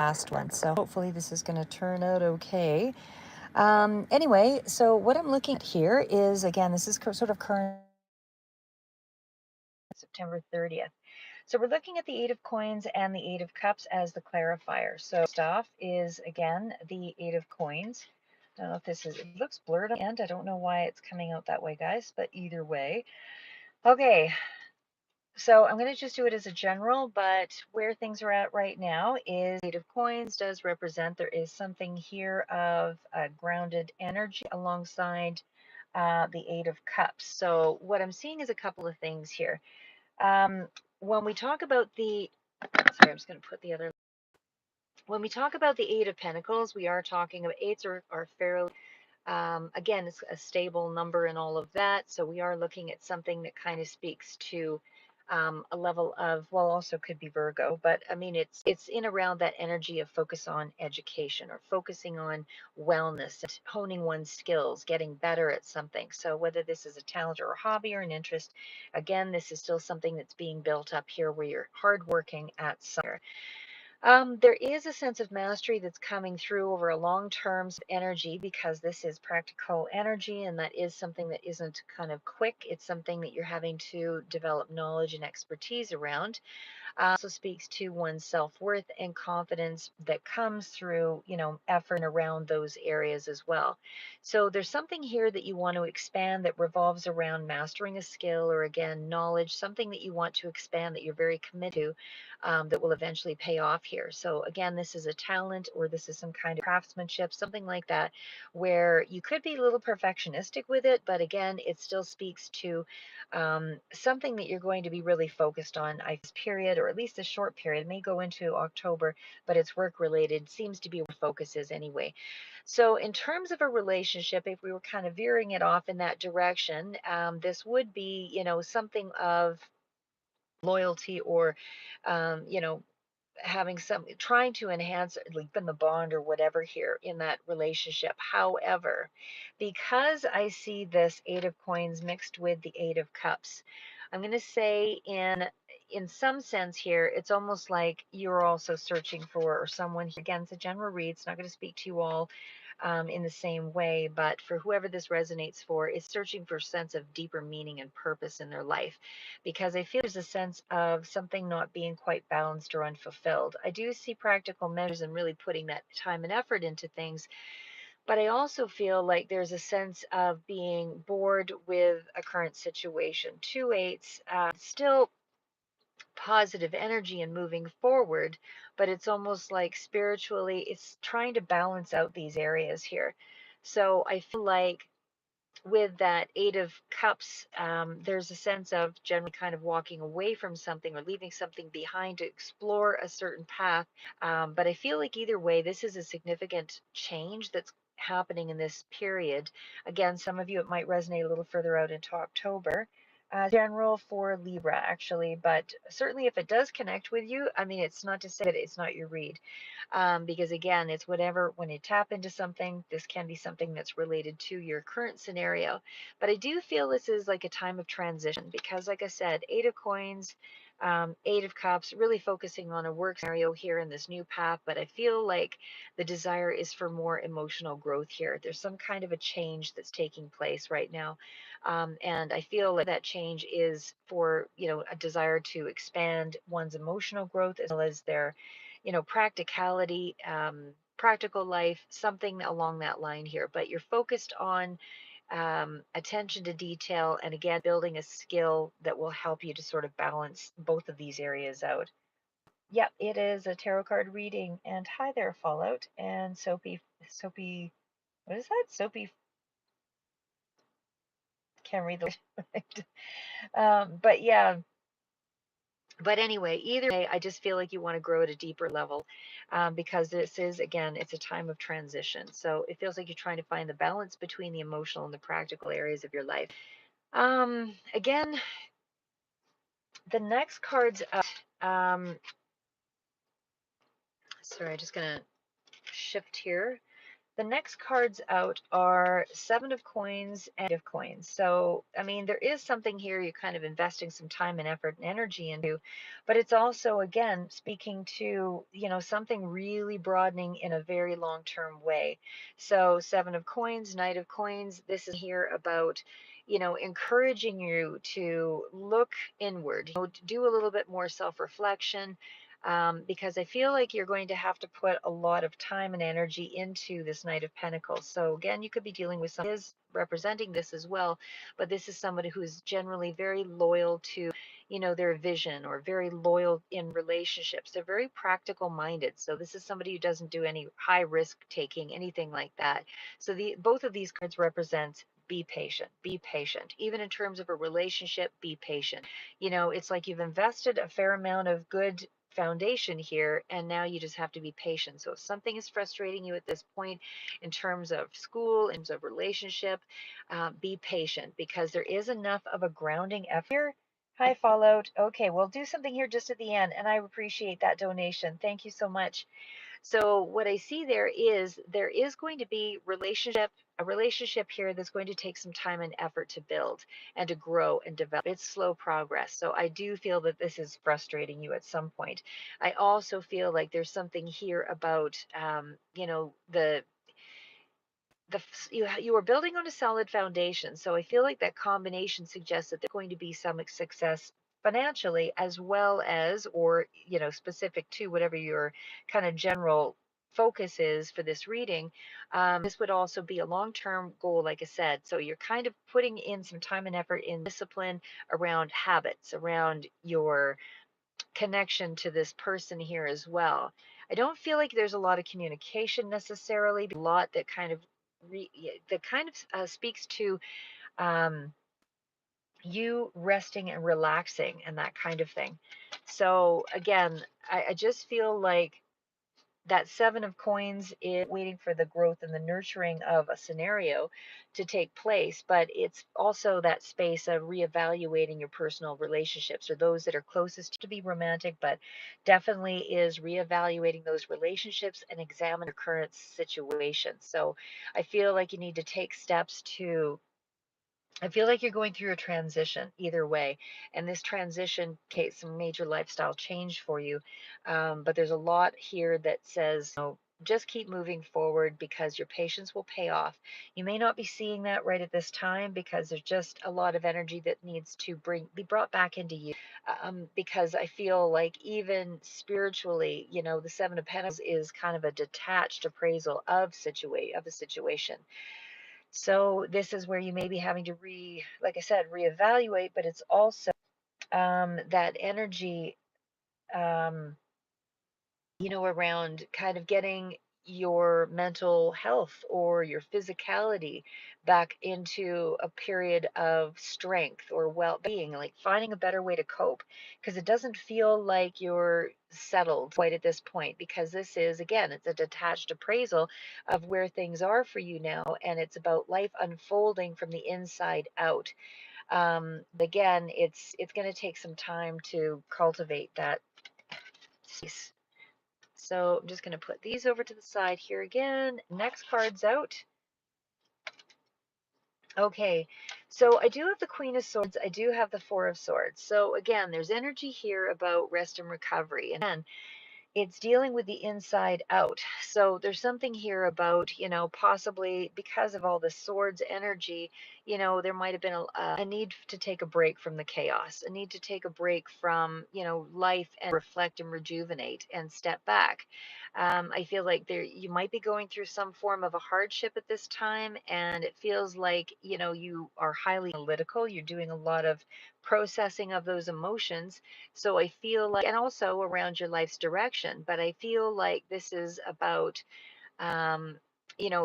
last one. So hopefully this is going to turn out okay. Anyway, so what I'm looking at here is, again, this is sort of current September 30th. So we're looking at the Eight of Coins and the Eight of Cups as the clarifier. So first off is, again, the Eight of Coins. I don't know if this is, it looks blurred on the end. I don't know why it's coming out that way, guys, but either way. Okay, so I'm going to just do it as a general, but where things are at right now is Eight of Coins does represent there is something here of grounded energy alongside the Eight of Cups. So what I'm seeing is a couple of things here. When we talk about sorry, I'm just going to put the other, when we talk about the Eight of Pentacles, we are talking about eights are fairly, again, it's a stable number and all of that. So we are looking at something that kind of speaks to a level of, well, also could be Virgo, but I mean, it's in around that energy of focus on education or focusing on wellness, and honing one's skills, getting better at something. So whether this is a talent or a hobby or an interest, again, this is still something that's being built up here where you're hardworking at something. There is a sense of mastery that's coming through over a long term energy because this is practical energy and that is something that isn't kind of quick. It's something that you're having to develop knowledge and expertise around. Also speaks to one's self-worth and confidence that comes through, effort around those areas as well. So there's something here that you want to expand that revolves around mastering a skill or, again, knowledge, something that you want to expand that you're very committed to, that will eventually pay off here. So again, this is a talent or this is some kind of craftsmanship, something like that, where you could be a little perfectionistic with it, but again, it still speaks to something that you're going to be really focused on this period, or at least a short period. It may go into October, but it's work related, seems to be where focus is anyway. So in terms of a relationship, if we were kind of veering it off in that direction, this would be, something of loyalty or, having some, trying to enhance like the bond or whatever here in that relationship. However, because I see this Eight of Coins mixed with the Eight of Cups, I'm going to say in some sense here, it's almost like you're also searching for, or someone, again, it's a general read, it's not going to speak to you all in the same way, but for whoever this resonates for, is searching for a sense of deeper meaning and purpose in their life, because I feel there's a sense of something not being quite balanced or unfulfilled. I do see practical measures and really putting that time and effort into things, but I also feel like there's a sense of being bored with a current situation. Two eights, still positive energy and moving forward, but it's almost like spiritually, it's trying to balance out these areas here. So I feel like with that Eight of Cups, there's a sense of generally kind of walking away from something or leaving something behind to explore a certain path. But I feel like either way, this is a significant change that's happening in this period. Again, some of you, it might resonate a little further out into October. General for Libra, actually, but certainly if it does connect with you, I mean, it's not to say that it's not your read, because again, it's whatever, when you tap into something, this can be something that's related to your current scenario. But I do feel this is like a time of transition because, like I said, Eight of Coins, Eight of Cups, really focusing on a work scenario here in this new path. But I feel like the desire is for more emotional growth here. There's some kind of a change that's taking place right now. And I feel like that change is for, a desire to expand one's emotional growth as well as their, practicality, practical life, something along that line here. But you're focused on attention to detail and, again, building a skill that will help you to sort of balance both of these areas out. Yep, it is a tarot card reading. And hi there, Fallout. And Soapy, what is that? Soapy, can't read the but yeah, but anyway, either way, I just feel like you want to grow at a deeper level, because this is, again, it's a time of transition. So it feels like you're trying to find the balance between the emotional and the practical areas of your life. Again, the next cards up, sorry, I'm just going to shift here. The next cards out are Seven of Coins and Eight of Coins. So, I mean, there is something here you're kind of investing some time and effort and energy into, but it's also, again, speaking to, something really broadening in a very long-term way. So, Seven of Coins, Knight of Coins, this is here about, encouraging you to look inward, to do a little bit more self-reflection, because I feel like you're going to have to put a lot of time and energy into this Knight of Pentacles. So again, you could be dealing with someone who is representing this as well, but this is somebody who is generally very loyal to, their vision, or very loyal in relationships. They're very practical minded. So this is somebody who doesn't do any high risk taking, anything like that. So both of these cards represent be patient, be patient. Even in terms of a relationship, be patient. It's like you've invested a fair amount of good foundation here, and now you just have to be patient. So if something is frustrating you at this point in terms of school, in terms of relationship, be patient, because there is enough of a grounding effort here. Hi, Fallout. Okay, we'll do something here just at the end, and I appreciate that donation. Thank you so much. So what I see there is going to be a relationship here that's going to take some time and effort to build and to grow and develop. It's slow progress. So I do feel that this is frustrating you at some point. I also feel like there's something here about, you are building on a solid foundation. So I feel like that combination suggests that there's going to be some success financially, as well as, or, specific to whatever your kind of general focus is for this reading. This would also be a long-term goal, like I said. So you're kind of putting in some time and effort in discipline around habits, around your connection to this person here as well. I don't feel like there's a lot of communication necessarily, a lot that kind of speaks to, um, you resting and relaxing and that kind of thing. So again, I just feel like that Seven of Coins is waiting for the growth and the nurturing of a scenario to take place, but it's also that space of reevaluating your personal relationships, or those that are closest to be romantic, but definitely is reevaluating those relationships and examine your current situation. So I feel like you need to take steps to, I feel like you're going through a transition either way, and this transition takes some major lifestyle change for you. But there's a lot here that says, just keep moving forward, because your patience will pay off. You may not be seeing that right at this time, because there's just a lot of energy that needs to be brought back into you. Because I feel like even spiritually, the Seven of Pentacles is kind of a detached appraisal of a situation. So this is where you may be having to like I said, reevaluate, but it's also, that energy, um, around kind of getting your mental health or your physicality back into a period of strength or well-being, like finding a better way to cope, because it doesn't feel like you're settled quite at this point, because this is, again, it's a detached appraisal of where things are for you now, and it's about life unfolding from the inside out. Again, it's going to take some time to cultivate that space. So I'm just going to put these over to the side here again. Next card's out. Okay, so I do have the Queen of Swords. I do have the Four of Swords. So again, there's energy here about rest and recovery. And it's dealing with the inside out. So there's something here about, possibly because of all the swords energy, there might have been a need to take a break from the chaos, a need to take a break from, life, and reflect and rejuvenate and step back. I feel like you might be going through some form of a hardship at this time, and it feels like, you are highly analytical. You're doing a lot of processing of those emotions. So I feel like, and also around your life's direction, but I feel like this is about, um,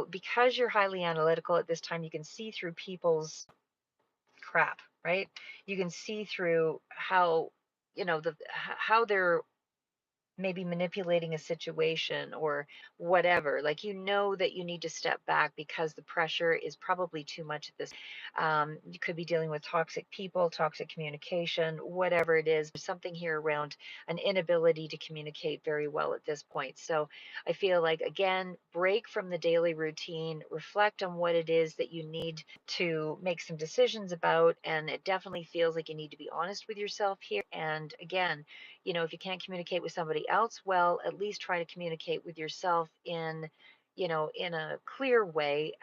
because you're highly analytical at this time, you can see through people's crap, right? You can see through how, how they're maybe manipulating a situation or whatever. Like, that you need to step back because the pressure is probably too much at this. You could be dealing with toxic people, toxic communication, whatever it is. There's something here around an inability to communicate very well at this point. So I feel like, again, break from the daily routine, reflect on what it is that you need to make some decisions about. And it definitely feels like you need to be honest with yourself here. And again, if you can't communicate with somebody else, well, at least try to communicate with yourself in a clear way,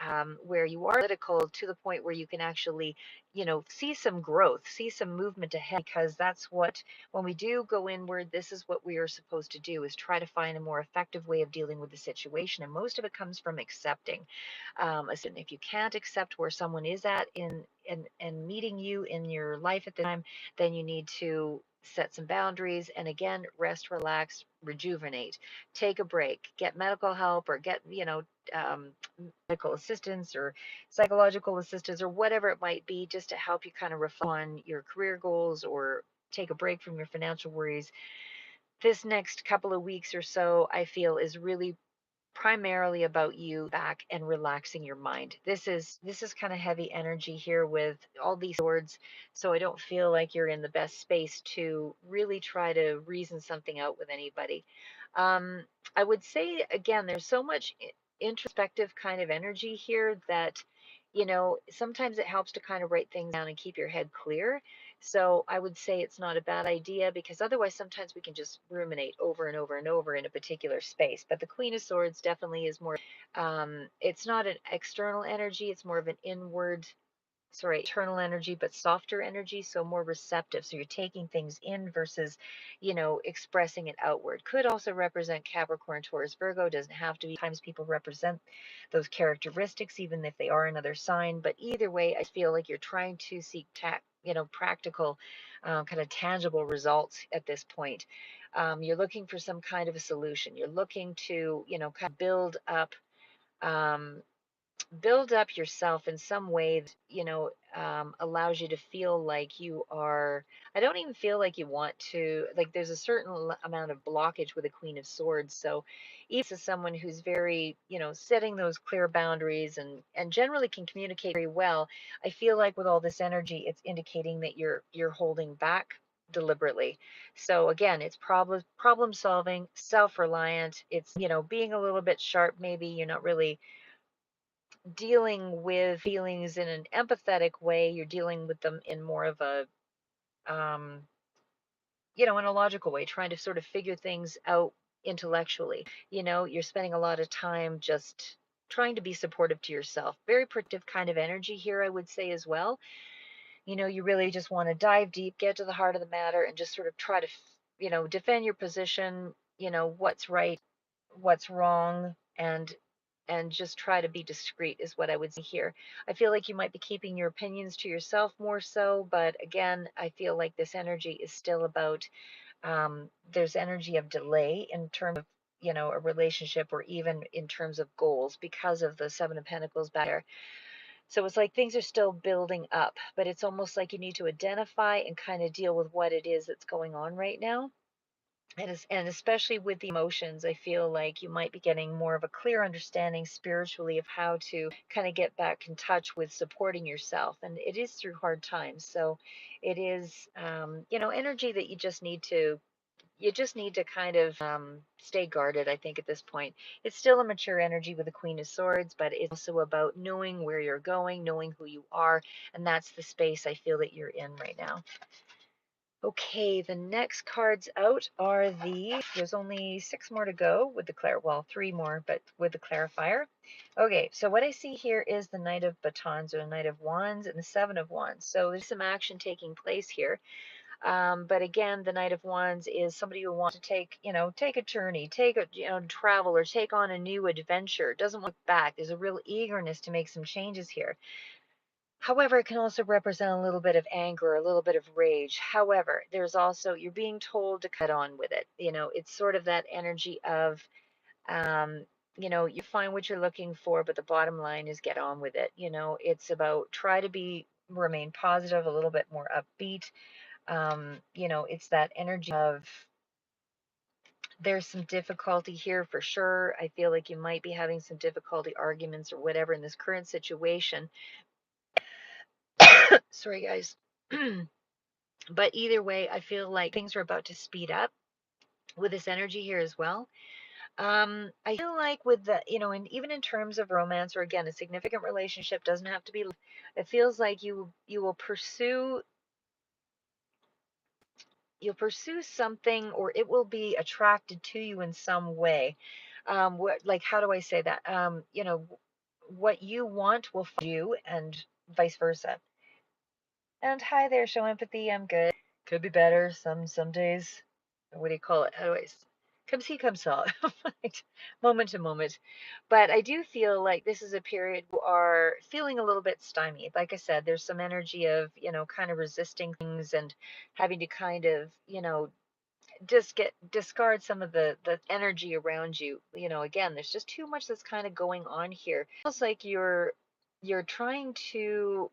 where you are analytical to the point where you can actually, see some growth, see some movement ahead, because that's what, when we do go inward, this is what we are supposed to do, is try to find a more effective way of dealing with the situation. And most of it comes from accepting. If you can't accept where someone is at in meeting you in your life at the time, then you need to set some boundaries and, again, rest, relax, rejuvenate, take a break, get medical help, or get um, medical assistance or psychological assistance or whatever it might be, just to help you kind of reflect on your career goals or take a break from your financial worries. This next couple of weeks or so, I feel, is really primarily about you back and relaxing your mind. This is kind of heavy energy here with all these swords, so I don't feel like you're in the best space to really try to reason something out with anybody. Um, I would say, again, there's so much introspective kind of energy here that sometimes it helps to kind of write things down and keep your head clear. So I would say it's not a bad idea, because otherwise sometimes we can just ruminate over and over and over in a particular space. But the Queen of Swords definitely is more, it's not an external energy, it's more of an inward, sorry, internal energy, but softer energy, so more receptive. So you're taking things in versus, expressing it outward. Could also represent Capricorn, Taurus, Virgo, doesn't have to be. Times people represent those characteristics, even if they are another sign. But either way, I feel like you're trying to seek practical, kind of tangible results at this point. You're looking for some kind of a solution. You're looking to, kind of um, build up yourself in some way that, allows you to feel like you are. I don't even feel like you want to, like, there's a certain amount of blockage with the Queen of Swords. So even as someone who's very, setting those clear boundaries and generally can communicate very well, I feel like with all this energy, it's indicating that you're holding back deliberately. So again, it's problem solving, self-reliant. It's, being a little bit sharp. Maybe you're not really dealing with feelings in an empathetic way. You're dealing with them in more of a, um, in a logical way, trying to sort of figure things out intellectually. You're spending a lot of time just trying to be supportive to yourself. Very productive kind of energy here, I would say, as well. You really just want to dive deep, get to the heart of the matter, and just sort of try to, defend your position, what's right, what's wrong, and just try to be discreet is what I would say here. I feel like you might be keeping your opinions to yourself more so, but again, I feel like this energy is still about, there's energy of delay in terms of, a relationship, or even in terms of goals, because of the Seven of Pentacles back there. So it's like things are still building up, but it's almost like you need to identify and kind of deal with what it is that's going on right now. And especially with the emotions, I feel like you might be getting more of a clear understanding spiritually of how to kind of get back in touch with supporting yourself. And it is through hard times. So it is, energy that you just need to kind of, stay guarded, I think, at this point. It's still a mature energy with the Queen of Swords, but it's also about knowing where you're going, knowing who you are. And that's the space I feel that you're in right now. Okay, the next cards out are there's only six more to go with the well, three more, but with the clarifier. Okay, so what I see here is the Knight of Batons, or the Knight of Wands, and the Seven of Wands. So there's some action taking place here. But again, the Knight of Wands is somebody who wants to take a journey, travel, or take on a new adventure. Doesn't look back. There's a real eagerness to make some changes here. However, it can also represent a little bit of anger, a little bit of rage. However, there's also, you're being told to cut on with it. It's sort of that energy of, um, you find what you're looking for, but the bottom line is get on with it. It's about try to remain positive, a little bit more upbeat. It's that energy of There's some difficulty here for sure. I feel like you might be having some difficulty arguments or whatever in this current situation. Sorry, guys. But either way, I feel like things are about to speed up with this energy here as well. I feel like with the, and even in terms of romance or again, a significant relationship doesn't have to be, it feels like you will you'll pursue something or it will be attracted to you in some way. Like, how do I say that? What you want will find you and vice versa. And hi there, show empathy. I'm good. Could be better. Some days. What do you call it? How do I? Come see, come saw. Right. Moment to moment. But I do feel like this is a period you are feeling a little bit stymied. Like I said, there's some energy of kind of resisting things and having to kind of just discard some of the energy around you. Again, there's just too much that's kind of going on here. It feels like you're trying to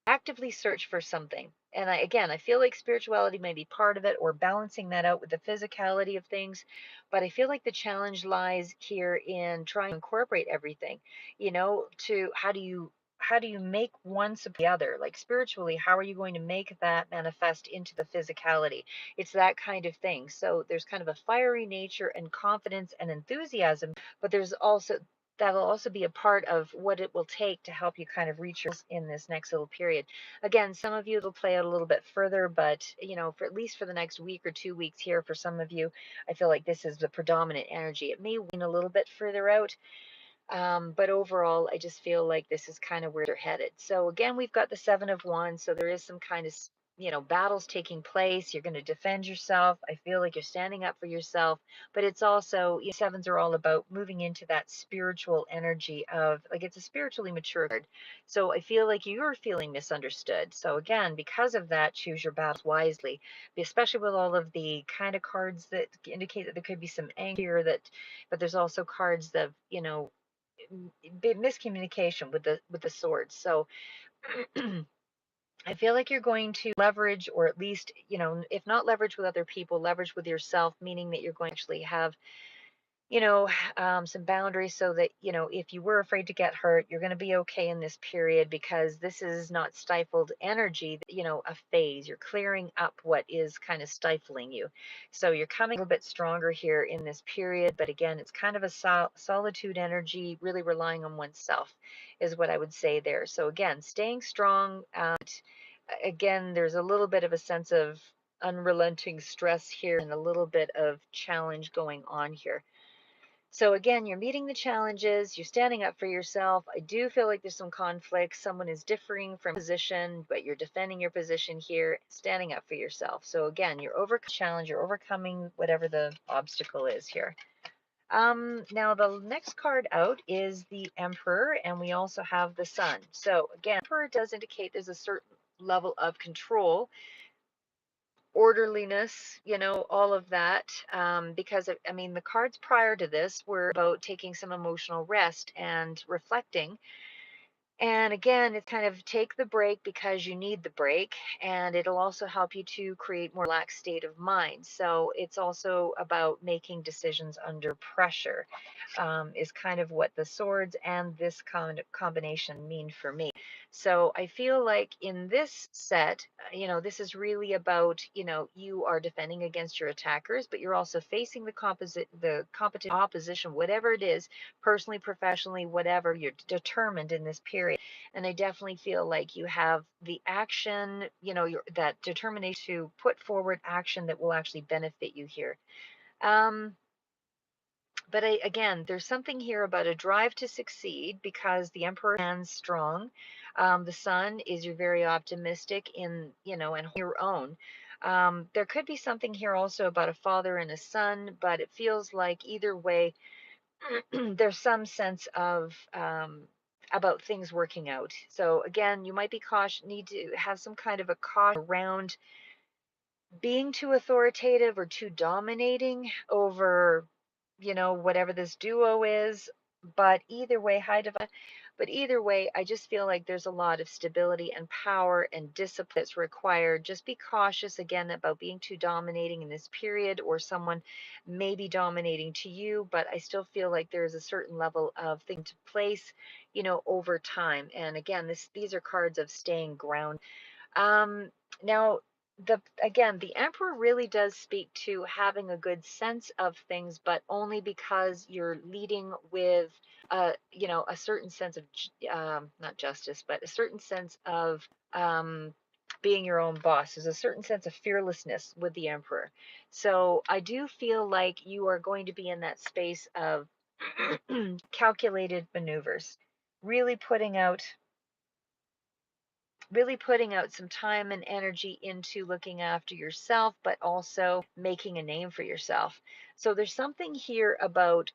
actively search for something. And again, I feel like spirituality may be part of it or balancing that out with the physicality of things. But I feel like the challenge lies here in trying to incorporate everything, to how do you make one support the other? Like spiritually, how are you going to make that manifest into the physicality? It's that kind of thing. So there's kind of a fiery nature and confidence and enthusiasm, but there's also that'll also be a part of what it will take to help you kind of reach your in this next little period. Again, some of you it'll play out a little bit further, but for at least for the next week or 2 weeks here, for some of you, I feel like this is the predominant energy. It may wane a little bit further out, but overall, I just feel like this is kind of where they're headed. So again, we've got the Seven of Wands. So there is some kind of, battles taking place. You're going to defend yourself. I feel like you're standing up for yourself, but it's also, sevens are all about moving into that spiritual energy of like, it's a spiritually mature card. So I feel like you're feeling misunderstood. So again, because of that, choose your battles wisely, especially with all of the kind of cards that indicate that there could be some anger but there's also cards of, miscommunication with the swords. So I feel like you're going to leverage, or at least, if not leverage with other people, leverage with yourself, meaning that you're going to actually have you know, some boundaries so that, if you were afraid to get hurt, you're going to be okay in this period because this is not stifled energy, a phase. You're clearing up what is kind of stifling you. So you're coming a little bit stronger here in this period. But again, it's kind of a solitude energy, really relying on oneself is what I would say there. So again, staying strong. Again, there's a little bit of a sense of unrelenting stress here and a little bit of challenge going on here. So again, you're meeting the challenges, you're standing up for yourself. I do feel like there's some conflict. Someone is differing from position, but you're defending your position here, standing up for yourself. So again, you're overcoming challenge, you're overcoming whatever the obstacle is here. Now the next card out is the Emperor, and we also have the Sun. So again, Emperor does indicate there's a certain level of control, orderliness, all of that. Because I mean, the cards prior to this were about taking some emotional rest and reflecting. And again, it's kind of take the break because you need the break, and it'll also help you to create more relaxed state of mind. So it's also about making decisions under pressure, is kind of what the swords and this combination mean for me. So I feel like in this set, this is really about, you are defending against your attackers, but you're also facing the competition, opposition, whatever it is, personally, professionally, whatever. You're determined in this period. And I definitely feel like you have the action, that determination to put forward action that will actually benefit you here. Um, but again, there's something here about a drive to succeed because the Emperor stands strong. The Sun is you're very optimistic in, and your own. There could be something here also about a father and a son, but it feels like either way, there's some sense of about things working out. So again, you might be need to have some kind of a caution around being too authoritative or too dominating over, whatever this duo is. But either way, hi Divine. But either way, I just feel like there's a lot of stability and power and discipline that's required. Just be cautious again about being too dominating in this period, or someone may be dominating to you, but I still feel like there is a certain level of thing to place, over time. And again, these are cards of staying grounded. um, Now, the emperor really does speak to having a good sense of things, but only because you're leading with a certain sense of not justice, but a certain sense of being your own boss. There's a certain sense of fearlessness with the emperor. So I do feel like you are going to be in that space of calculated maneuvers, really putting out really putting out some time and energy into looking after yourself, but also making a name for yourself. So there's something here about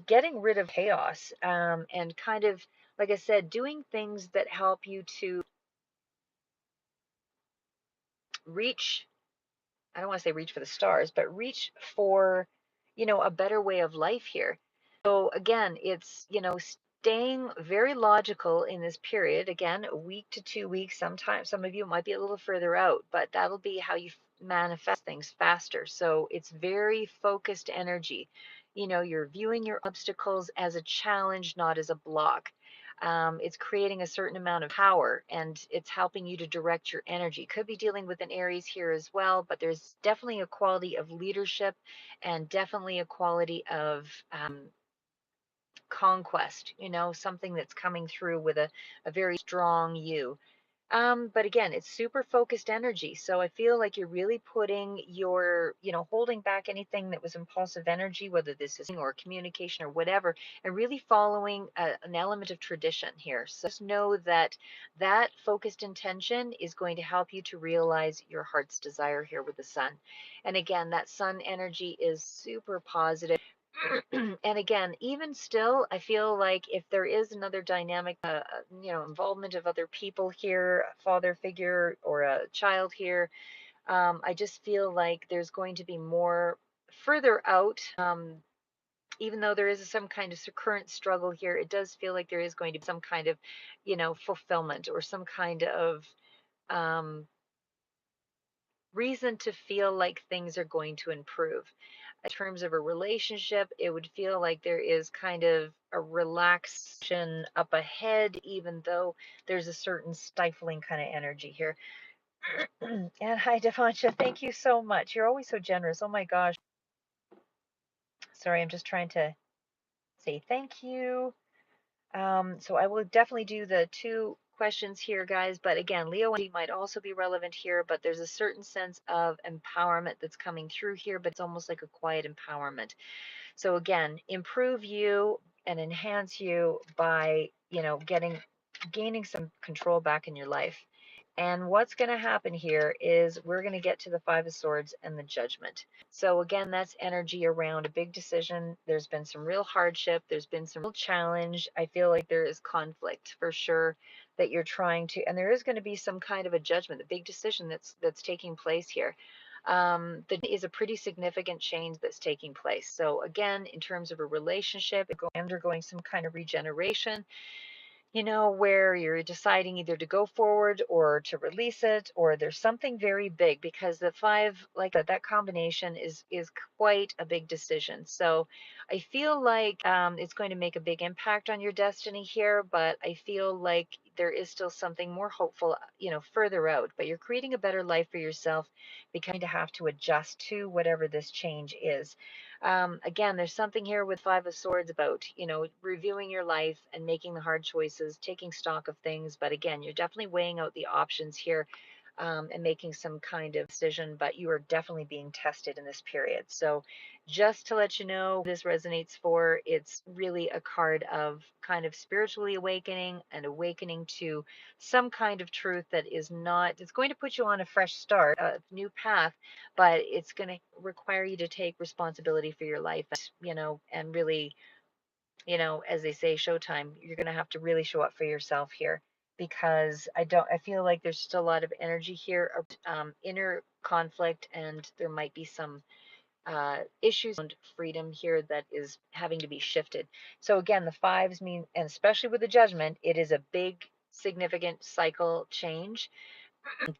getting rid of chaos, and kind of, like I said, doing things that help you to reach, I don't want to say reach for the stars, but reach for, a better way of life here. So again, it's, staying very logical in this period. Again, a week to 2 weeks. Sometimes some of you might be a little further out, but that'll be how you manifest things faster. So it's very focused energy. You're viewing your obstacles as a challenge, not as a block. It's creating a certain amount of power, and it's helping you to direct your energy. Could be dealing with an Aries here as well, but there's definitely a quality of leadership, and definitely a quality of conquest, something that's coming through with a very strong you. But again, it's super focused energy. So I feel like you're really putting holding back anything that was impulsive energy, whether this is or communication or whatever, and really following an element of tradition here. So just know that that focused intention is going to help you to realize your heart's desire here with the sun. And again, that sun energy is super positive. And again, even still, I feel like if there is another dynamic, involvement of other people here, a father figure or a child here, I just feel like there's going to be more further out. Even though there is some kind of current struggle here, it does feel like there is going to be some kind of, fulfillment, or some kind of um, reason to feel like things are going to improve. In terms of a relationship, it would feel like there is kind of a relaxation up ahead, even though there's a certain stifling kind of energy here. And hi, Devoncha. Thank you so much. You're always so generous. Oh my gosh. Sorry, I'm just trying to say thank you. So I will definitely do the two questions here, guys. But again, Leo energy might also be relevant here, but there's a certain sense of empowerment that's coming through here, but it's almost like a quiet empowerment. So again, improve you and enhance you by, gaining some control back in your life. And what's going to happen here is we're going to get to the Five of Swords and the Judgment. So again, that's energy around a big decision. There's been some real hardship. There's been some real challenge. I feel like there is conflict for sure that you're trying to, and there is going to be some kind of a judgment, a big decision that's taking place here. That is a pretty significant change that's taking place. So again, in terms of a relationship, undergoing some kind of regeneration, where you're deciding either to go forward or to release it, or there's something very big, because the five, like that combination is quite a big decision. So I feel like it's going to make a big impact on your destiny here, but I feel like there is still something more hopeful, further out, but you're creating a better life for yourself, becoming to have to adjust to whatever this change is. Again, there's something here with Five of Swords about, reviewing your life and making the hard choices, taking stock of things. But again, you're definitely weighing out the options here, and making some kind of decision, but you are definitely being tested in this period. So just to let you know, this resonates for, it's really a card of kind of spiritually awakening and awakening to some kind of truth that is not, it's going to put you on a fresh start, a new path, but it's going to require you to take responsibility for your life, and really, as they say, showtime. You're going to have to really show up for yourself here, because I feel like there's just a lot of energy here, inner conflict, and there might be some issues around freedom here that is having to be shifted. So again, the fives mean, and especially with the judgment, it is a big, significant cycle change.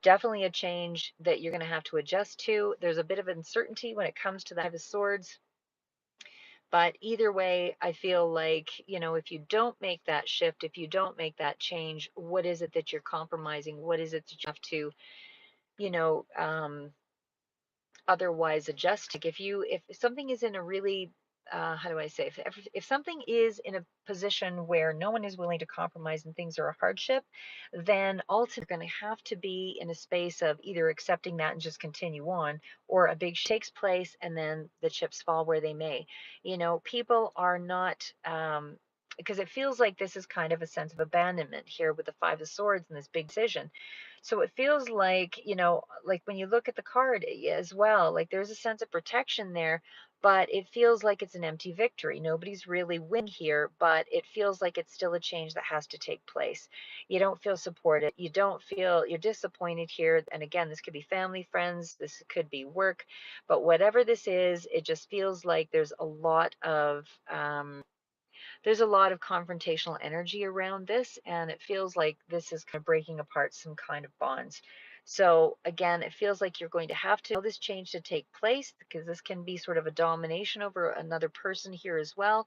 Definitely a change that you're going to have to adjust to. There's a bit of uncertainty when it comes to the Five of Swords. But either way, I feel like, if you don't make that shift, if you don't make that change, what is it that you're compromising? What is it that you have to, you know, otherwise adjust to? If something is in a really, how do I say, if something is in a position where no one is willing to compromise and things are a hardship, then ultimately you're going to have to be in a space of either accepting that and just continue on, or a big takes place and then the chips fall where they may. People are not, because it feels like this is kind of a sense of abandonment here with the Five of Swords and this big decision. So it feels like, like when you look at the card as well, like there's a sense of protection there, but it feels like it's an empty victory. Nobody's really winning here, but it feels like it's still a change that has to take place. You don't feel supported. You don't feel, you're disappointed here. And again, this could be family, friends, this could be work, but whatever this is, it just feels like there's a lot of confrontational energy around this, and it feels like this is kind of breaking apart some kind of bonds. So again, it feels like you're going to have to allow this change to take place, because this can be sort of a domination over another person here as well.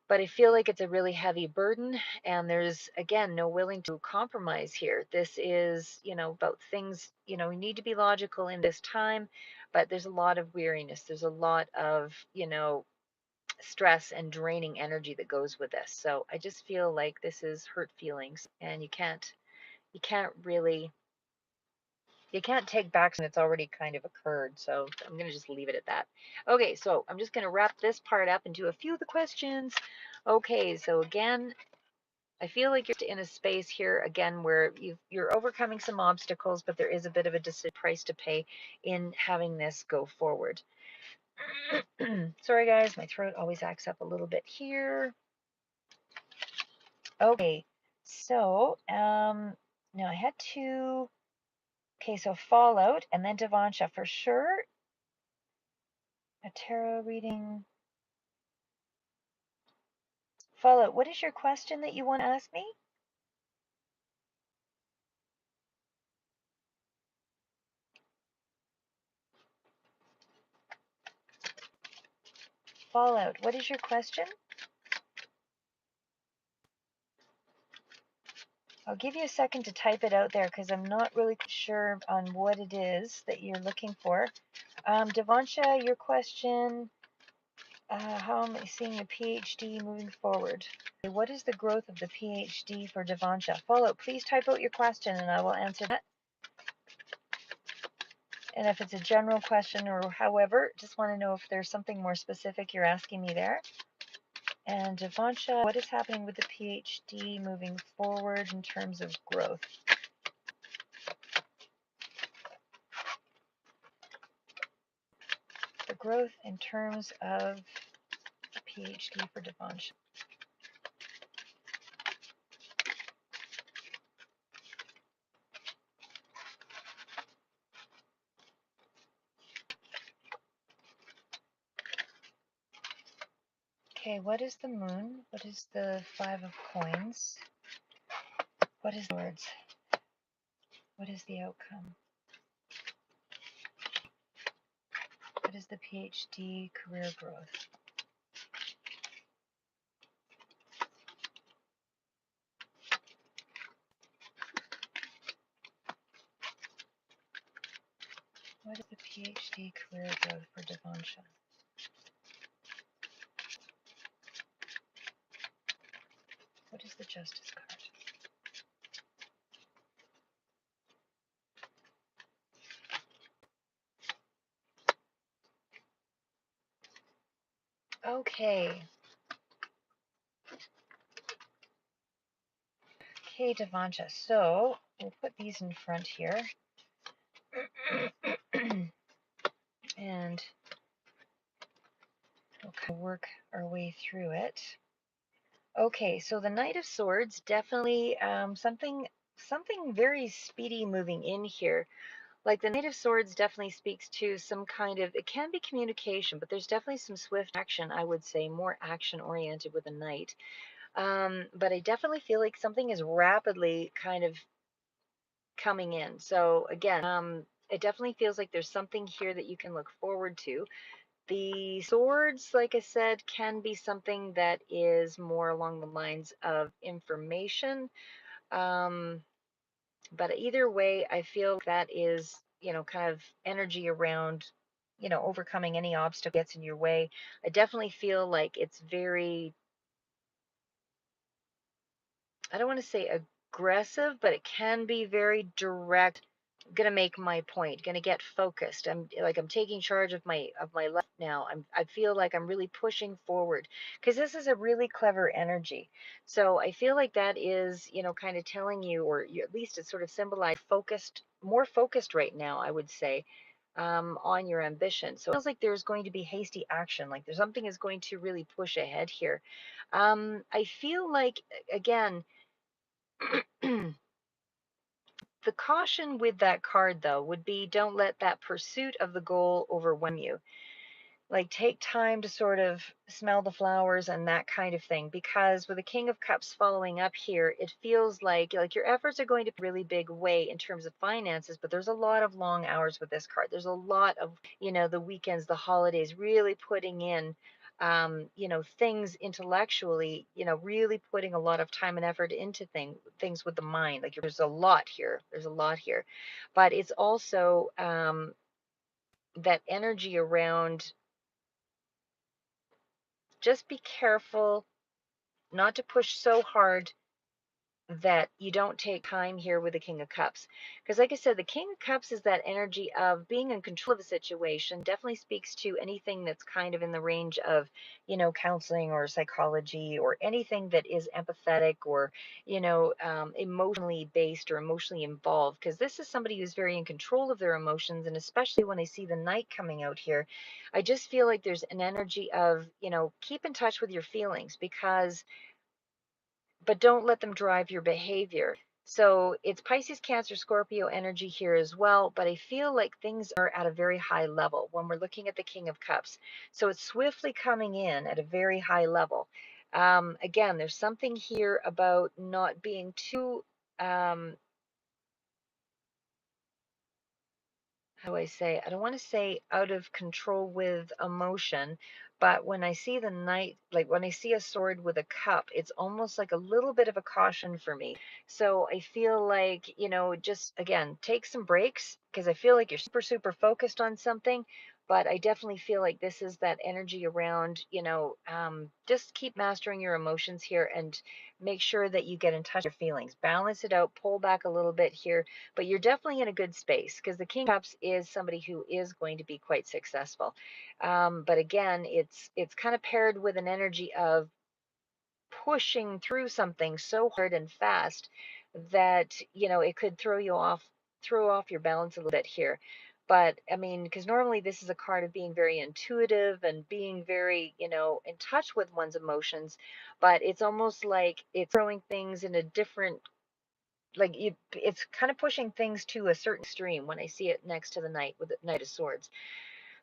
But I feel like it's a really heavy burden, and there's, again, no willing to compromise here. This is, about things, we need to be logical in this time, but there's a lot of weariness. There's a lot of, stress and draining energy that goes with this. So I just feel like this is hurt feelings, and you can't really, you can't take back something that's already kind of occurred. So I'm going to just leave it at that. Okay, so I'm just going to wrap this part up and do a few of the questions. Okay, so again, I feel like you're in a space here again where you're overcoming some obstacles, but there is a bit of a price to pay in having this go forward. Sorry guys, my throat always acts up a little bit here. Okay, so now I had to. Okay, so Fallout and then Devansha for sure. A tarot reading. Fallout, what is your question that you want to ask me? Fallout, what is your question? I'll give you a second to type it out there because I'm not really sure on what it is that you're looking for. Devansha, your question, how am I seeing the PhD moving forward? What is the growth of the PhD for Devansha? Fallout, please type out your question and I will answer that. And if it's a general question or however, just want to know if there's something more specific you're asking me there. And Devansha, what is happening with the PhD moving forward in terms of growth? The growth in terms of the PhD for Devansha. Okay, what is the moon? What is the Five of Coins? What is the words? What is the outcome? What is the PhD career growth? What is the PhD career growth for Devansha? What is the Justice card? Okay. Okay, Devansha. So we'll put these in front here. And we'll kind of work our way through it. Okay, so the Knight of Swords, definitely something very speedy moving in here. Like the Knight of Swords definitely speaks to some kind of, it can be communication, but there's definitely some swift action, I would say, more action oriented with a knight. But I definitely feel like something is rapidly kind of coming in. So again, it definitely feels like there's something here that you can look forward to. The swords, like I said, can be something that is more along the lines of information. Um, but either way, I feel that is, kind of energy around, overcoming any obstacle gets in your way. I definitely feel like it's very, I don't want to say aggressive, but it can be very direct. Gonna make my point, gonna get focused. I'm taking charge of my life now. I feel like I'm really pushing forward because this is a really clever energy. So I feel like that is, kind of telling you, or you, at least it's sort of symbolized focused, more focused right now, I would say, on your ambition. So it feels like there's going to be hasty action, like there's something is going to really push ahead here. I feel like, again, the caution with that card, though, would be don't let that pursuit of the goal overwhelm you. Like, take time to sort of smell the flowers and that kind of thing. Because with the King of Cups following up here, it feels like your efforts are going to really big way in terms of finances, but there's a lot of long hours with this card. There's a lot of, the weekends, the holidays, really putting in things intellectually, really putting a lot of time and effort into things with the mind. Like there's a lot here. There's a lot here. But it's also that energy around, just be careful not to push so hard that you don't take time here with the King of Cups. Because, like I said, the King of Cups is that energy of being in control of a situation, definitely speaks to anything that's kind of in the range of, counseling or psychology or anything that is empathetic or, emotionally based or emotionally involved. Because this is somebody who's very in control of their emotions. And especially when I see the Knight coming out here, I just feel like there's an energy of, keep in touch with your feelings, because but don't let them drive your behavior. So it's Pisces, Cancer, Scorpio energy here as well. But I feel like things are at a very high level when we're looking at the King of Cups. So it's swiftly coming in at a very high level. Again, there's something here about not being too, um, how do I say? I don't want to say out of control with emotion, but when I see the Knight, like when I see a sword with a cup, it's almost like a little bit of a caution for me. So I feel like, just again, take some breaks, because I feel like you're super, super focused on something. But I definitely feel like this is that energy around, just keep mastering your emotions here and make sure that you get in touch with your feelings. Balance it out, pull back a little bit here, but you're definitely in a good space because the King of Cups is somebody who is going to be quite successful. But again, it's kind of paired with an energy of pushing through something so hard and fast that it could throw off your balance a little bit here. But I mean, because normally this is a card of being very intuitive and being very, in touch with one's emotions, but it's almost like it's throwing things in a different, like it's kind of pushing things to a certain extreme when I see it next to the Knight with the Knight of Swords.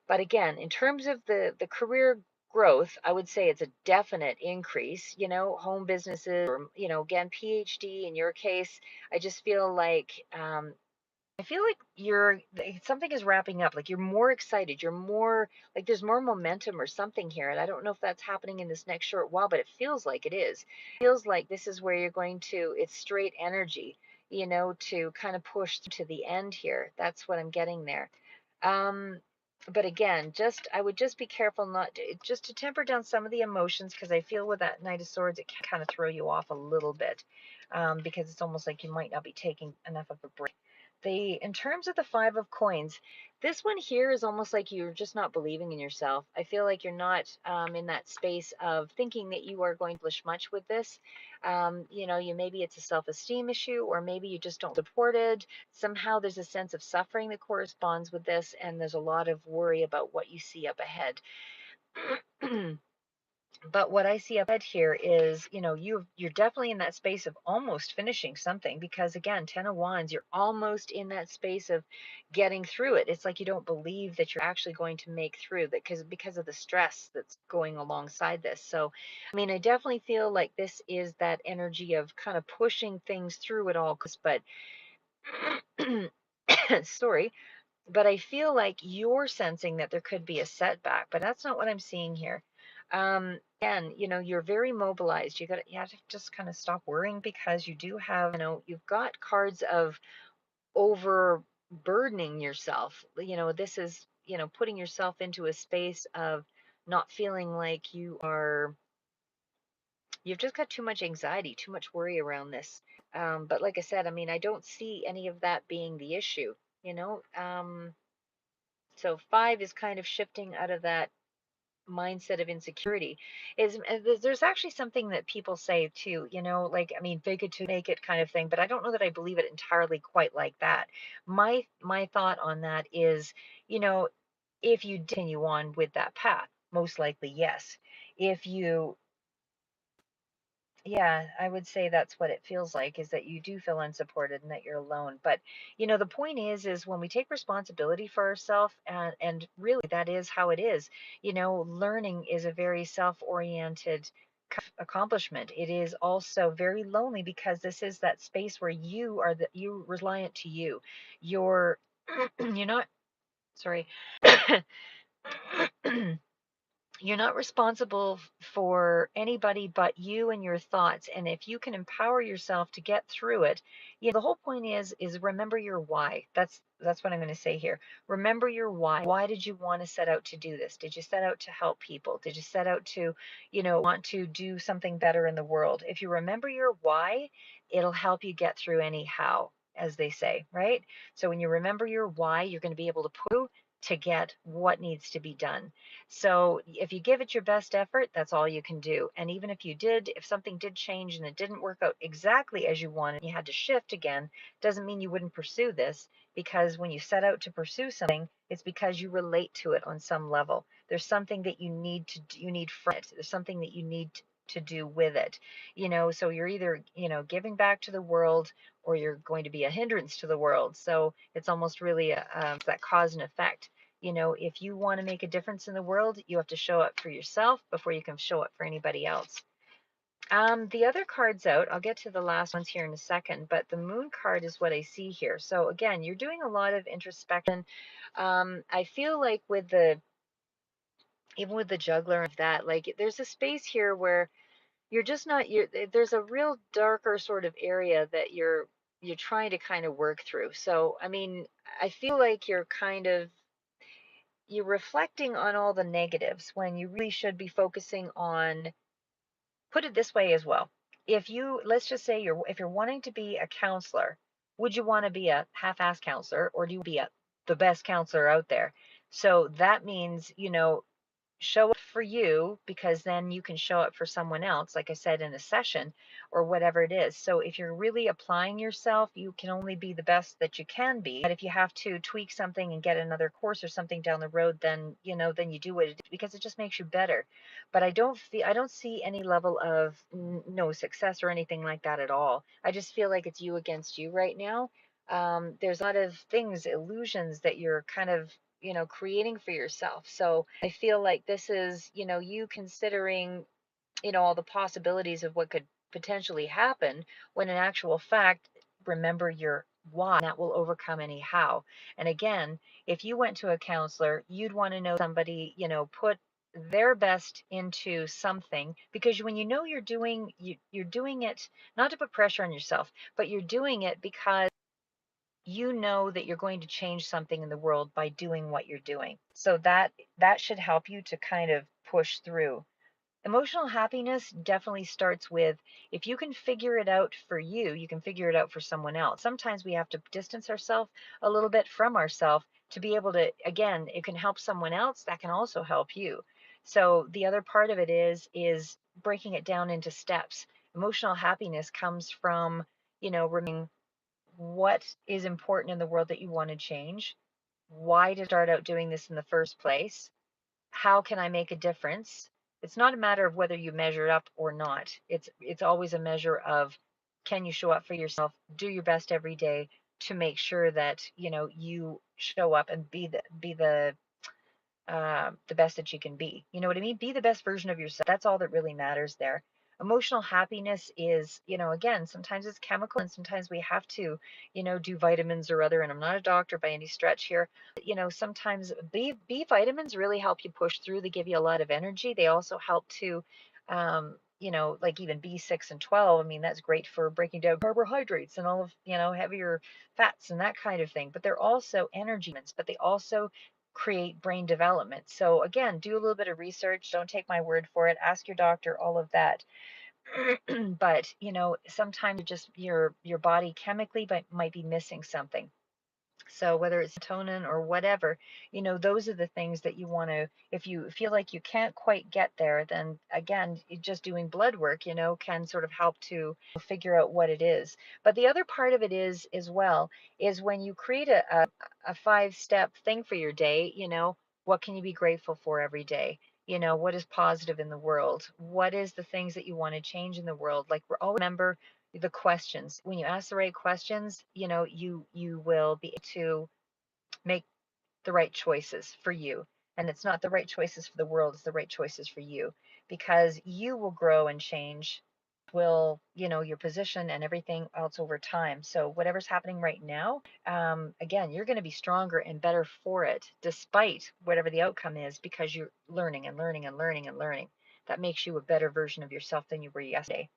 But again, in terms of the career growth, I would say it's a definite increase, home businesses or, again, PhD in your case. I just feel like, I feel like something is wrapping up. Like you're more excited. You're more like there's more momentum or something here. And I don't know if that's happening in this next short while, but it feels like it is. It feels like this is where you're going to, it's straight energy, to kind of push to the end here. That's what I'm getting there. Um, but again, I would just be careful not to, just to temper down some of the emotions, because I feel with that Knight of Swords, it can kind of throw you off a little bit, because it's almost like you might not be taking enough of a break. In terms of the Five of Coins, this one here is almost like you're just not believing in yourself. I feel like you're not, in that space of thinking that you are going to accomplish much with this. You maybe it's a self-esteem issue, or maybe you just don't support it. Somehow there's a sense of suffering that corresponds with this, and there's a lot of worry about what you see up ahead. But what I see up ahead here is, you're definitely in that space of almost finishing something, because again, 10 of Wands, you're almost in that space of getting through it. It's like you don't believe that you're actually going to make through that, because of the stress that's going alongside this. So, I mean, I definitely feel like this is that energy of kind of pushing things through it all, but sorry, but I feel like you're sensing that there could be a setback, but that's not what I'm seeing here. And you're very mobilized. You have to just kind of stop worrying, because you do have, you've got cards of overburdening yourself. This is, putting yourself into a space of not feeling like you've just got too much anxiety, too much worry around this. But like I said, I mean, I don't see any of that being the issue, you know? So five is kind of shifting out of that mindset of insecurity. There's actually something that people say too, like, I mean, fake it to make it kind of thing, but I don't know that I believe it entirely quite like that. My thought on that is, you know, if you continue on with that path, most likely yes. If you Yeah, I would say that's what it feels like, is that you do feel unsupported and that you're alone. But, the point is when we take responsibility for ourselves, and really that is how it is. Learning is a very self-oriented accomplishment. It is also very lonely, because this is that space where you reliant to you. You're you're not, sorry. You're not responsible for anybody but you and your thoughts. And if you can empower yourself to get through it, the whole point is remember your why. That's what I'm going to say here. Remember your why. Why did you want to set out to do this? Did you set out to help people? Did you set out to, want to do something better in the world? If you remember your why, it'll help you get through anyhow, as they say, right? So when you remember your why, you're going to be able to get what needs to be done. So if you give it your best effort, that's all you can do. And even if something did change and it didn't work out exactly as you wanted, you had to shift again, doesn't mean you wouldn't pursue this, because when you set out to pursue something, it's because you relate to it on some level. There's something that you need from it. There's something that you need to do with it. So you're either, giving back to the world, or you're going to be a hindrance to the world. So it's almost really that cause and effect. If you want to make a difference in the world, you have to show up for yourself before you can show up for anybody else. The other cards out, I'll get to the last ones here in a second, but the moon card is what I see here. So again, you're doing a lot of introspection. I feel like even with the juggler of that, like there's a space here where you're just not, there's a real darker sort of area that you're trying to kind of work through. So, I mean, I feel like you're reflecting on all the negatives when you really should be focusing on, put it this way as well. Let's just say if you're wanting to be a counselor, would you want to be a half-ass counselor, or do you be the best counselor out there? So that means, show up for you, because then you can show up for someone else, like I said, in a session or whatever it is. So if you're really applying yourself, you can only be the best that you can be. But if you have to tweak something and get another course or something down the road, then you do it, because it just makes you better. But I don't see any level of no success or anything like that at all. I just feel like it's you against you right now. There's a lot of things, illusions that you're kind of, creating for yourself. So I feel like this is, you considering, all the possibilities of what could potentially happen, when in actual fact, remember your why, that will overcome any how. And again, if you went to a counselor, you'd want to know somebody, put their best into something, because when you're doing it not to put pressure on yourself, but you're doing it because you know that you're going to change something in the world by doing what you're doing. So that should help you to kind of push through. Emotional happiness definitely starts with, if you can figure it out for you, you can figure it out for someone else. Sometimes we have to distance ourselves a little bit from ourselves to be able to, again, it can help someone else, that can also help you. So the other part of it is breaking it down into steps. Emotional happiness comes from, remembering what is important in the world that you want to change, why to start out doing this in the first place, how can I make a difference? It's not a matter of whether you measure up or not. It's always a measure of, can you show up for yourself, do your best every day to make sure that, you show up and be the best that you can be. You know what I mean? Be the best version of yourself. That's all that really matters there. Emotional happiness is, again, sometimes it's chemical and sometimes we have to, do vitamins or other. And I'm not a doctor by any stretch here. But, sometimes B vitamins really help you push through. They give you a lot of energy. They also help to, like even B6 and 12. I mean, that's great for breaking down carbohydrates and all of, heavier fats and that kind of thing. But they're also energy, but they also create brain development. So again, do a little bit of research. Don't take my word for it. Ask your doctor, all of that. But sometimes your body chemically might be missing something. So whether it's serotonin or whatever, those are the things that you want to, if you feel like you can't quite get there, then again, just doing blood work, can sort of help to figure out what it is. But the other part of it is, as well, is when you create a 5-step thing for your day, what can you be grateful for every day? What is positive in the world? What is the things that you want to change in the world? Like, we're always remember the questions. When you ask the right questions, you will be able to make the right choices for you. And it's not the right choices for the world, it's the right choices for you, because you will grow and change, will, your position and everything else over time. So whatever's happening right now, again, you're going to be stronger and better for it, despite whatever the outcome is, because you're learning and learning and learning and learning. That makes you a better version of yourself than you were yesterday.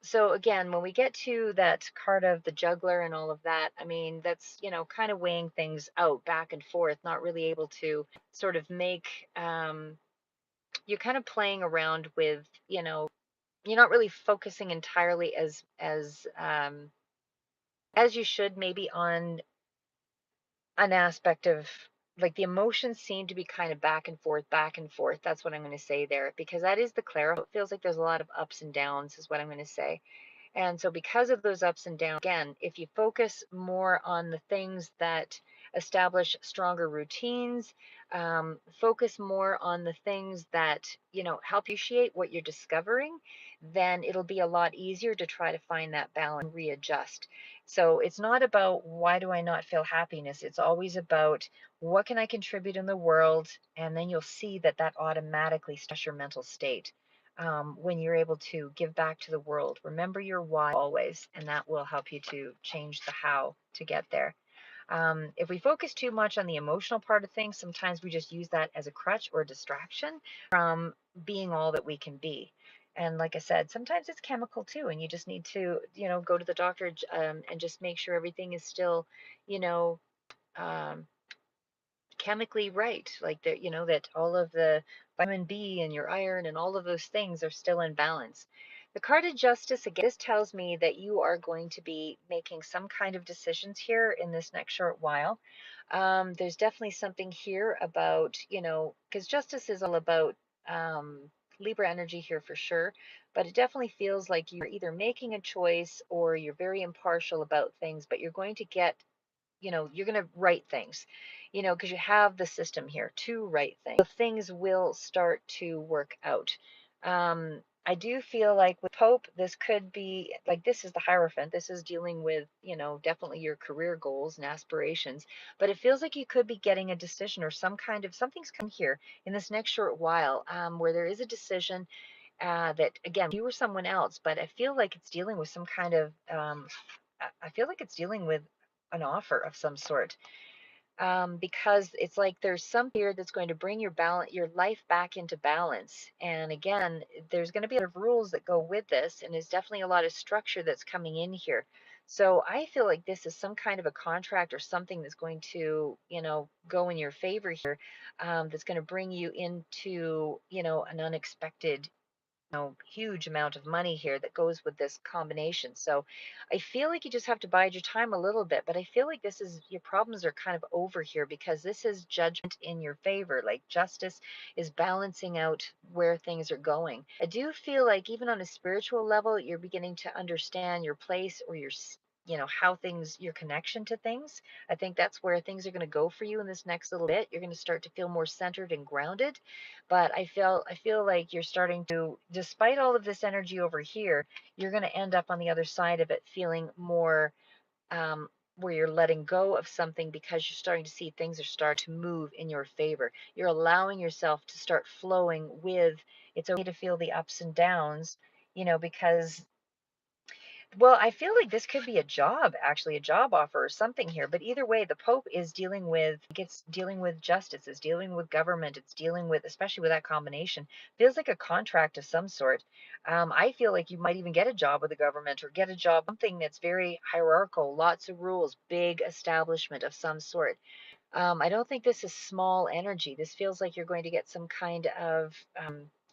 So again, when we get to that card of the juggler and all of that, I mean, that's, kind of weighing things out back and forth, not really able to sort of make, you're kind of playing around with, you're not really focusing entirely as you should, maybe on an aspect of, like, the emotions seem to be kind of back and forth, back and forth. That's what I'm going to say there, because that is the clarify. It feels like there's a lot of ups and downs, is what I'm going to say. And so, because of those ups and downs, again, if you focus more on the things that establish stronger routines, focus more on the things that, help you appreciate what you're discovering, then it'll be a lot easier to try to find that balance and readjust. So, it's not about why do I not feel happiness? It's always about what can I contribute in the world? And then you'll see that that automatically starts your mental state, when you're able to give back to the world. Remember your why always, and that will help you to change the how to get there. If we focus too much on the emotional part of things, sometimes we just use that as a crutch or a distraction from being all that we can be. And like I said, sometimes it's chemical too, and you just need to, go to the doctor, and just make sure everything is still, you know, um, chemically right, like that, that all of the vitamin B and your iron and all of those things are still in balance. The card of justice, again, this tells me that you are going to be making some kind of decisions here in this next short while. There's definitely something here about, because justice is all about, um, Libra energy here for sure, but it definitely feels like you're either making a choice or you're very impartial about things, but you're going to get, you're going to write things, because you have the system here to write things. So things will start to work out. I do feel like with Pope, this could be like, this is the Hierophant. This is dealing with, definitely your career goals and aspirations. But it feels like you could be getting a decision or some kind of something's coming here in this next short while, where there is a decision, that, again, you or someone else, but I feel like it's dealing with some kind of, I feel like it's dealing with an offer of some sort, because it's like there's something here that's going to bring your life back into balance. And again, there's going to be a lot of rules that go with this, and there's definitely a lot of structure that's coming in here. So I feel like this is some kind of a contract or something that's going to, go in your favor here, that's going to bring you into, an unexpected, huge amount of money here that goes with this combination. So I feel like you just have to bide your time a little bit, but I feel like this is, your problems are kind of over here, because this is judgment in your favor. Like, justice is balancing out where things are going. I do feel like even on a spiritual level, you're beginning to understand your place, or how things, your connection to things. I think that's where things are going to go for you in this next little bit. You're going to start to feel more centered and grounded. But I feel like you're starting to, despite all of this energy over here, you're going to end up on the other side of it feeling more, um, where you're letting go of something because you're starting to see things are starting to move in your favor. You're allowing yourself to start flowing with, it's okay to feel the ups and downs, because, well, I feel like this could be a job, actually, a job offer or something here. But either way, the Pope is dealing with, it's dealing with justice, it's dealing with government, it's dealing with, especially with that combination, feels like a contract of some sort. I feel like you might even get a job with the government or get a job, something that's very hierarchical, lots of rules, big establishment of some sort. I don't think this is small energy. This feels like you're going to get some kind of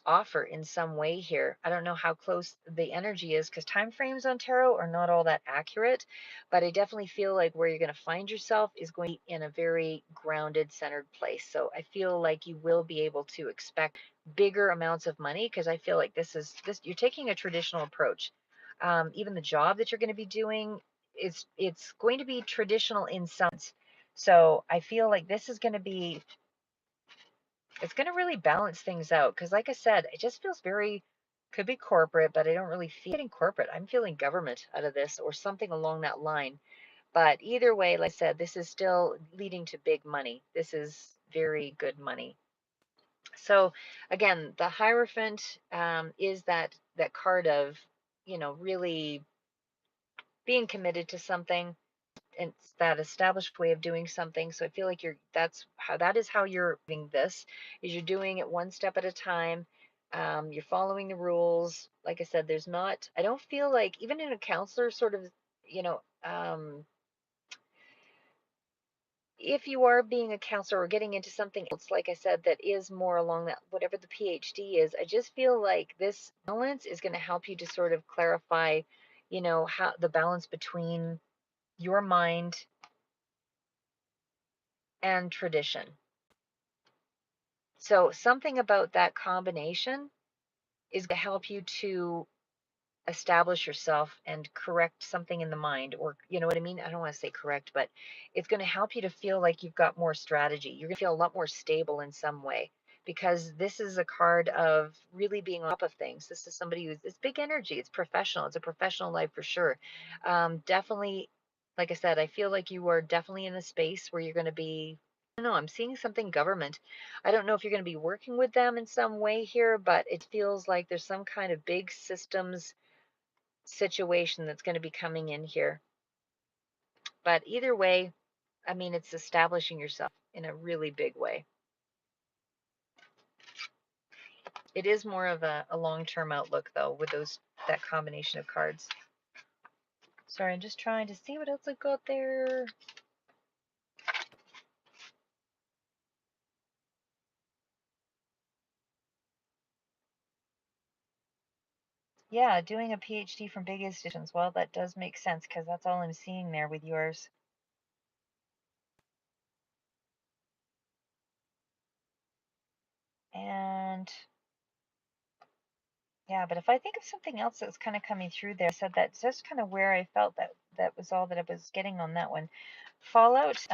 offer in some way here. I don't know how close the energy is because time frames on tarot are not all that accurate, but I definitely feel like where you're going to find yourself is going to be in a very grounded, centered place. So I feel like you will be able to expect bigger amounts of money because I feel like this you're taking a traditional approach. Even the job that you're going to be doing, it's going to be traditional in some sense. So I feel like this is going to be, it's going to really balance things out. Because, like I said, it just feels very, could be corporate, but I don't really feel getting corporate. I'm feeling government out of this or something along that line. But either way, like I said, this is still leading to big money. This is very good money. So again, the Hierophant is that card of, really being committed to something, it's that established way of doing something. So I feel like that is how you're doing this, is you're doing it one step at a time. You're following the rules. Like I said, I don't feel like, even in a counselor sort of, you know, if you are being a counselor or getting into something else, like I said, that is more along that, whatever the PhD is, I just feel like this balance is going to help you to sort of clarify, how the balance between your mind and tradition. So something about that combination is going to help you to establish yourself and correct something in the mind, or you know what I mean? I don't want to say correct, but it's going to help you to feel like you've got more strategy. You're going to feel a lot more stable in some way because this is a card of really being on top of things. This is somebody who's, it's big energy. It's professional. It's a professional life for sure. Definitely, like I said, I feel like you are definitely in a space where you're going to be, I don't know, I'm seeing something government. I don't know if you're going to be working with them in some way here, but it feels like there's some kind of big systems situation that's going to be coming in here. But either way, I mean, it's establishing yourself in a really big way. It is more of a long-term outlook, though, with that combination of cards. Sorry, I'm just trying to see what else I got there. Yeah, doing a PhD from big institutions. Well, that does make sense because that's all I'm seeing there with yours. And yeah, but if I think of something else that's kind of coming through there, I said that's just kind of where I felt that was all that I was getting on that one. Fallout.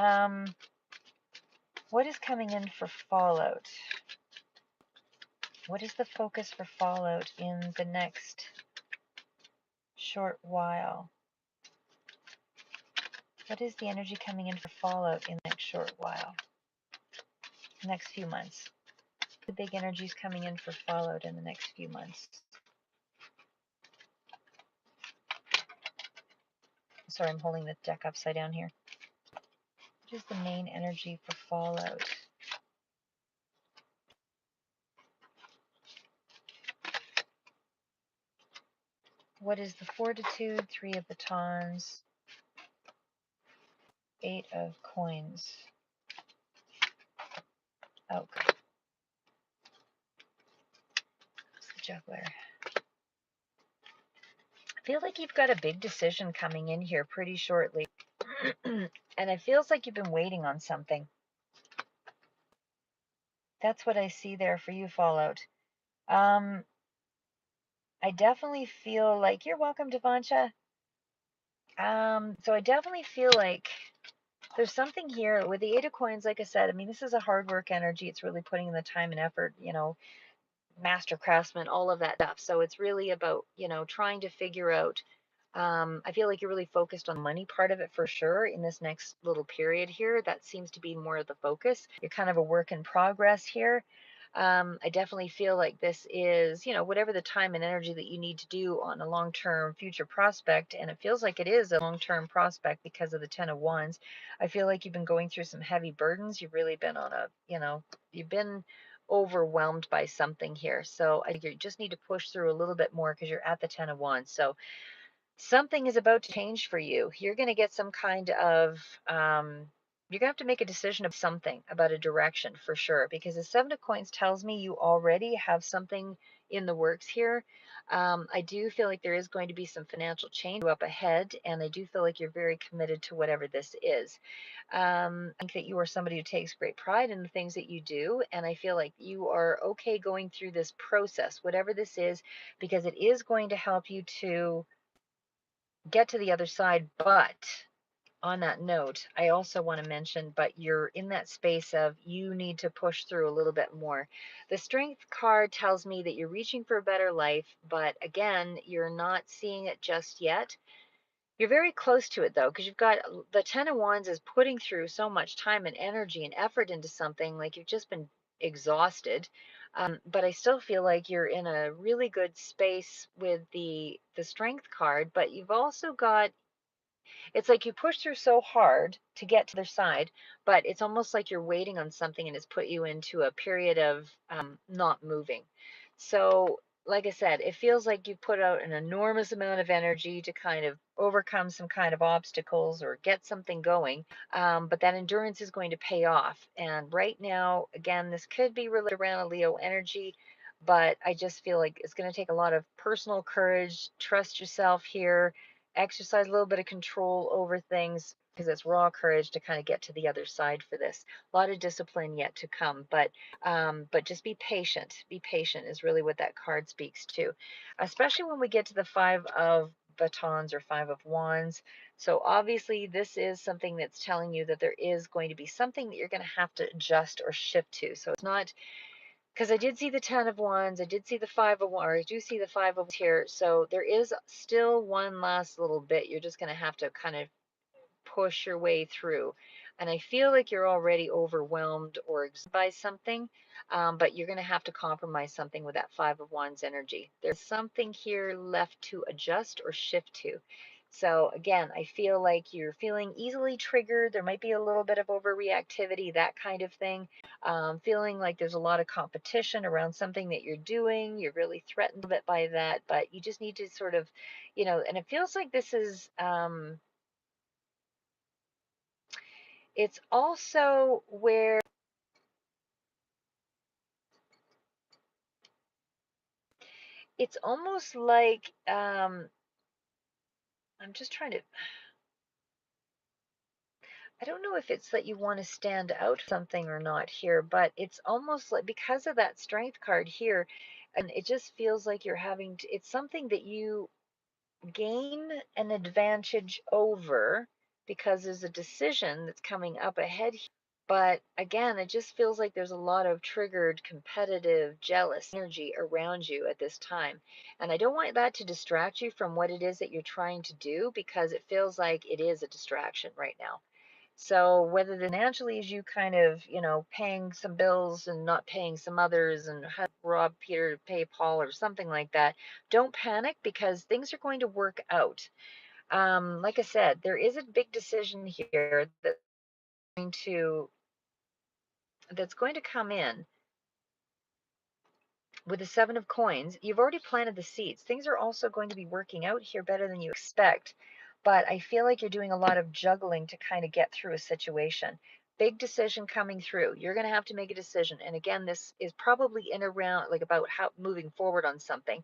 What is coming in for Fallout? What is the focus for Fallout in the next short while? What is the energy coming in for Fallout in the next short while? Next few months. The big energies coming in for Fallout in the next few months. Sorry, I'm holding the deck upside down here. What is the main energy for Fallout? What is the Fortitude, Three of Batons, Eight of Coins? Oh, good. It's the Juggler. I feel like you've got a big decision coming in here pretty shortly. And it feels like you've been waiting on something. That's what I see there for you, Fallout. I definitely feel like, you're welcome, Devancha. So I definitely feel like there's something here with the Eight of Coins. Like I said, I mean, this is a hard work energy. It's really putting in the time and effort, master craftsman, all of that stuff. So it's really about, trying to figure out. I feel like you're really focused on the money part of it for sure in this next little period here. That seems to be more of the focus. You're kind of a work in progress here. I definitely feel like this is, whatever the time and energy that you need to do on a long term future prospect. And it feels like it is a long term prospect because of the 10 of Wands. I feel like you've been going through some heavy burdens. You've really been on a, you've been overwhelmed by something here. So I think you just need to push through a little bit more because you're at the 10 of Wands. So something is about to change for you. You're going to get some kind of, you're going to have to make a decision of something about a direction for sure, because the Seven of Coins tells me you already have something in the works here. I do feel like there is going to be some financial change up ahead, and I do feel like you're very committed to whatever this is. I think that you are somebody who takes great pride in the things that you do, and I feel like you are okay going through this process, whatever this is, because it is going to help you to get to the other side. But on that note, I also want to mention, but you're in that space of you need to push through a little bit more. The Strength card tells me that you're reaching for a better life, but again, you're not seeing it just yet. You're very close to it though, because you've got the Ten of Wands is putting through so much time and energy and effort into something, like you've just been exhausted. But I still feel like you're in a really good space with the Strength card, but you've also got, it's like you push through so hard to get to the other side, but it's almost like you're waiting on something and it's put you into a period of not moving. So, like I said, it feels like you put out an enormous amount of energy to kind of overcome some kind of obstacles or get something going. But that endurance is going to pay off. And right now, again, this could be related around a Leo energy, but I just feel like it's going to take a lot of personal courage. Trust yourself here, exercise a little bit of control over things, because it's raw courage to kind of get to the other side for this. A lot of discipline yet to come, but just be patient. Be patient is really what that card speaks to, especially when we get to the Five of Batons or Five of Wands. So obviously this is something that's telling you that there is going to be something that you're going to have to adjust or shift to. So it's not, because I did see the Ten of Wands, I did see the Five of Wands, or I do see the Five of Wands here. So there is still one last little bit. You're just going to have to kind of push your way through. And I feel like you're already overwhelmed or exhausted by something, but you're going to have to compromise something with that Five of Wands energy. There's something here left to adjust or shift to. So again, I feel like you're feeling easily triggered. There might be a little bit of overreactivity, that kind of thing. Feeling like there's a lot of competition around something that you're doing. You're really threatened a bit by that, but you just need to sort of, and it feels like this is, it's also where it's almost like, I'm just trying to, I don't know if it's that you want to stand out for something or not here, but it's almost like because of that Strength card here, and it just feels like you're having to, it's something that you gain an advantage over because there's a decision that's coming up ahead. But again, it just feels like there's a lot of triggered, competitive, jealous energy around you at this time. And I don't want that to distract you from what it is that you're trying to do, because it feels like it is a distraction right now. So whether the financially is you kind of, paying some bills and not paying some others, and how to rob Peter to pay Paul or something like that, don't panic, because things are going to work out. Like I said, there is a big decision here going to that's going to come in with the Seven of Coins. You've already planted the seeds. Things are also going to be working out here better than you expect. But I feel like you're doing a lot of juggling to kind of get through a situation. Big decision coming through. You're going to have to make a decision. And again, this is probably in around like about how moving forward on something.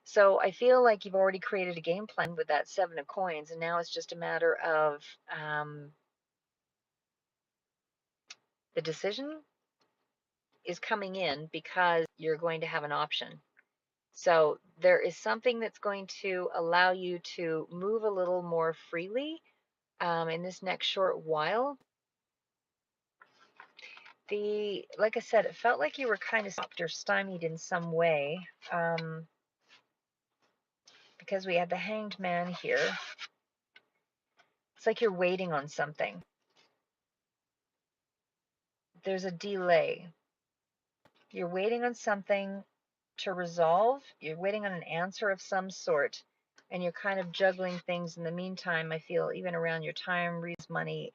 So I feel like you've already created a game plan with that Seven of Coins. And now it's just a matter of the decision is coming in because you're going to have an option. So there is something that's going to allow you to move a little more freely in this next short while. Like I said, it felt like you were kind of stopped or stymied in some way, because we had the Hanged Man here. It's like you're waiting on something. There's a delay. You're waiting on something to resolve. You're waiting on an answer of some sort, and you're kind of juggling things in the meantime. I feel even around your time, reasons, money,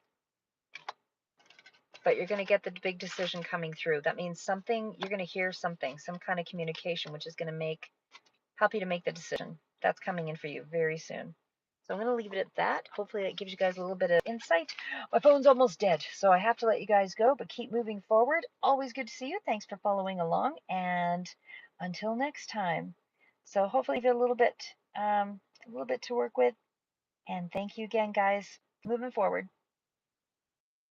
but you're going to get the big decision coming through. That means something, you're going to hear something, some kind of communication, which is going to help you to make the decision. That's coming in for you very soon. So I'm going to leave it at that. Hopefully that gives you guys a little bit of insight. My phone's almost dead, so I have to let you guys go, but keep moving forward. Always good to see you. Thanks for following along, and until next time. So hopefully you have a little bit to work with, and thank you again, guys. Moving forward.